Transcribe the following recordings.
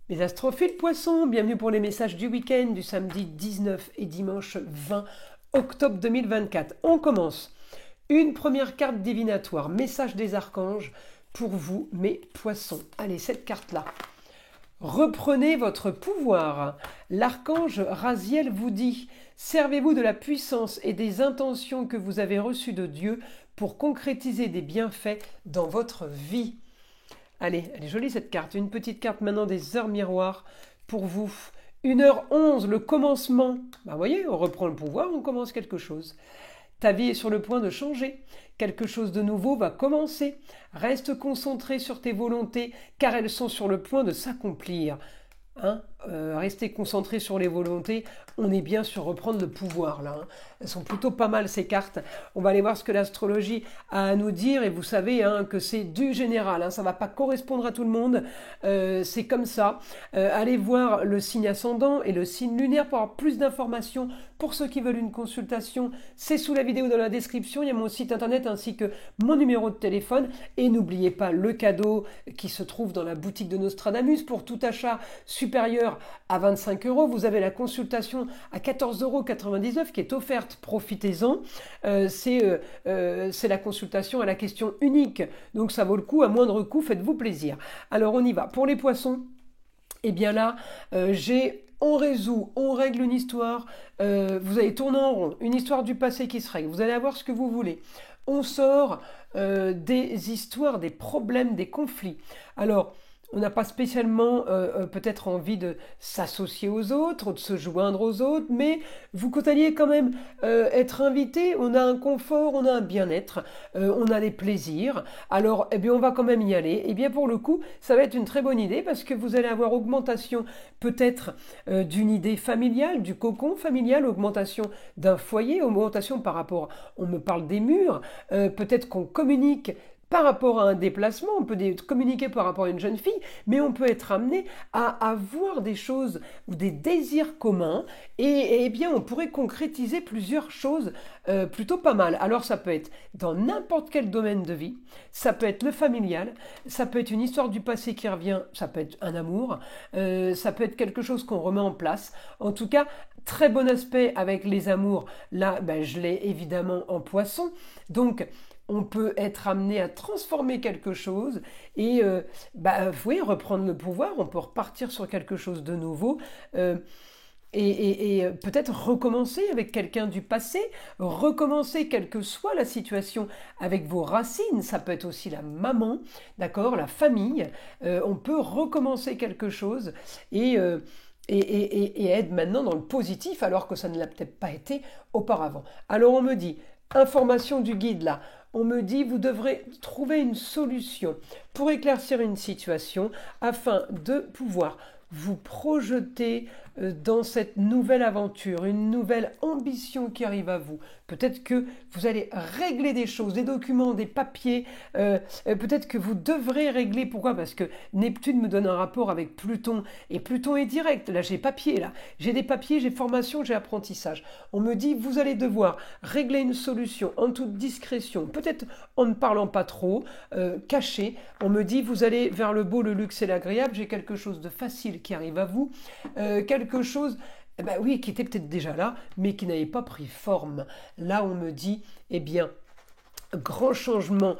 Les astrophiles poissons, bienvenue pour les messages du week-end du samedi 19 et dimanche 20 octobre 2024. On commence. Une première carte divinatoire, message des archanges pour vous, mes poissons. Allez, cette carte-là. Reprenez votre pouvoir. L'archange Raziel vous dit, servez-vous de la puissance et des intentions que vous avez reçues de Dieu pour concrétiser des bienfaits dans votre vie. Allez, elle est jolie cette carte. Une petite carte maintenant des heures miroirs pour vous. 1h11, le commencement. Vous voyez, on reprend le pouvoir, on commence quelque chose. Ta vie est sur le point de changer. Quelque chose de nouveau va commencer. Reste concentré sur tes volontés car elles sont sur le point de s'accomplir. Restez concentré sur les volontés. On est bien sur reprendre le pouvoir là. Elles sont plutôt pas mal ces cartes. On va aller voir ce que l'astrologie a à nous dire et vous savez que c'est du général. Ça va pas correspondre à tout le monde. C'est comme ça. Allez voir le signe ascendant et le signe lunaire pour avoir plus d'informations. Pour ceux qui veulent une consultation, c'est sous la vidéo dans la description. Il y a mon site internet ainsi que mon numéro de téléphone. Et n'oubliez pas le cadeau qui se trouve dans la boutique de Nostradamus pour tout achat supérieur à 25 €. Vous avez la consultation à 14,99 € qui est offerte. Profitez-en. C'est la consultation à la question unique. Donc ça vaut le coup. À moindre coût, faites-vous plaisir. Alors on y va. Pour les poissons, eh bien là, on résout, on règle une histoire. Vous allez tourner en rond. Une histoire du passé qui se règle. Vous allez avoir ce que vous voulez. On sort des histoires, des problèmes, des conflits. Alors, on n'a pas spécialement peut-être envie de s'associer aux autres, de se joindre aux autres, mais vous alliez quand même être invité, on a un confort, on a un bien-être, on a des plaisirs, alors eh bien, on va quand même y aller. Et bien pour le coup, ça va être une très bonne idée parce que vous allez avoir augmentation peut-être d'une idée familiale, du cocon familial, augmentation d'un foyer, augmentation par rapport, on me parle des murs, peut-être qu'on communique par rapport à un déplacement, on peut communiquer par rapport à une jeune fille, mais on peut être amené à avoir des choses ou des désirs communs et bien on pourrait concrétiser plusieurs choses plutôt pas mal. Alors ça peut être dans n'importe quel domaine de vie, ça peut être le familial, ça peut être une histoire du passé qui revient, ça peut être un amour, ça peut être quelque chose qu'on remet en place. En tout cas, très bon aspect avec les amours. Là, je l'ai évidemment en poisson. Donc, on peut être amené à transformer quelque chose et reprendre le pouvoir, on peut repartir sur quelque chose de nouveau et peut-être recommencer avec quelqu'un du passé, recommencer quelle que soit la situation avec vos racines, ça peut être aussi la maman, d'accord, la famille, on peut recommencer quelque chose et être maintenant dans le positif alors que ça ne l'a peut-être pas été auparavant. Alors on me dit, information du guide là, on me dit vous devrez trouver une solution pour éclaircir une situation afin de pouvoir vous projeter dans cette nouvelle aventure, une nouvelle ambition qui arrive à vous. Peut-être que vous allez régler des choses, des documents, des papiers. Peut-être que vous devrez régler. Pourquoi? Parce que Neptune me donne un rapport avec Pluton. Et Pluton est direct. Là, j'ai papier. Là, j'ai des papiers, j'ai formation, j'ai apprentissage. On me dit, vous allez devoir régler une solution en toute discrétion. Peut-être en ne parlant pas trop, caché. On me dit, vous allez vers le beau, le luxe et l'agréable. J'ai quelque chose de facile qui arrive à vous. Quelque chose qui était peut-être déjà là, mais qui n'avait pas pris forme. Là, on me dit, eh bien, grand changement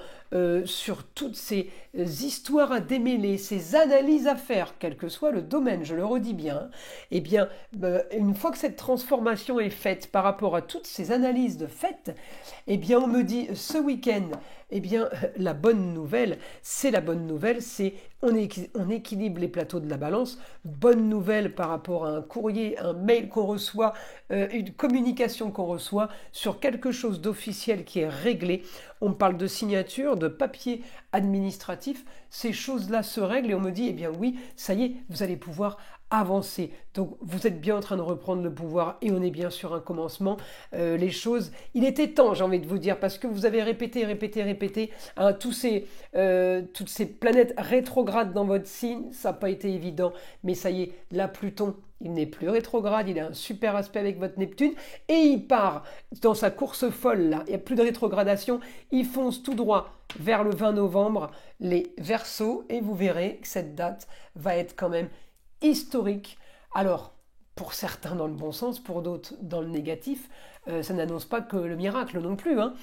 sur toutes ces histoires à démêler, ces analyses à faire, quel que soit le domaine, je le redis bien, eh bien, une fois que cette transformation est faite par rapport à toutes ces analyses de fait, eh bien, on me dit, ce week-end, eh bien, la bonne nouvelle, c'est on équilibre les plateaux de la balance. Bonne nouvelle par rapport à un courrier, un mail qu'on reçoit, une communication qu'on reçoit sur quelque chose d'officiel qui est réglé. On parle de signature, de papier administratif. Ces choses-là se règlent et on me dit, eh bien oui, ça y est, vous allez pouvoir avancer. Donc vous êtes bien en train de reprendre le pouvoir et on est bien sur un commencement. Les choses, il était temps, j'ai envie de vous dire, parce que vous avez répété, toutes ces planètes rétrogrades dans votre signe, ça n'a pas été évident, mais ça y est, là Pluton, il n'est plus rétrograde, il a un super aspect avec votre Neptune et il part dans sa course folle là, il n'y a plus de rétrogradation, il fonce tout droit vers le 20 novembre, les Verseaux, et vous verrez que cette date va être quand même historique. Alors, pour certains dans le bon sens, pour d'autres dans le négatif, ça n'annonce pas que le miracle non plus, hein.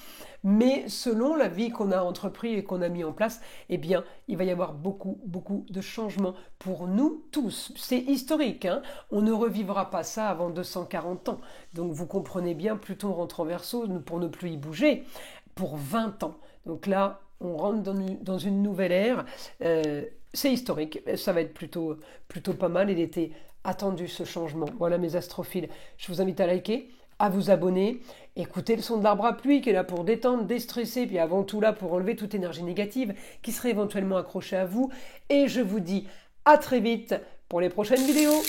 Mais selon la vie qu'on a entrepris et qu'on a mis en place, eh bien, il va y avoir beaucoup, beaucoup de changements pour nous tous. C'est historique, hein. On ne revivra pas ça avant 240 ans. Donc vous comprenez bien, Pluton rentre en Verseau pour ne plus y bouger, pour 20 ans. Donc là, on rentre dans une nouvelle ère. C'est historique, ça va être plutôt pas mal. Il était attendu ce changement. Voilà mes astrophiles. Je vous invite à liker, à vous abonner, écoutez le son de l'arbre à pluie qui est là pour détendre, déstresser, puis avant tout là pour enlever toute énergie négative qui serait éventuellement accrochée à vous. Et je vous dis à très vite pour les prochaines vidéos.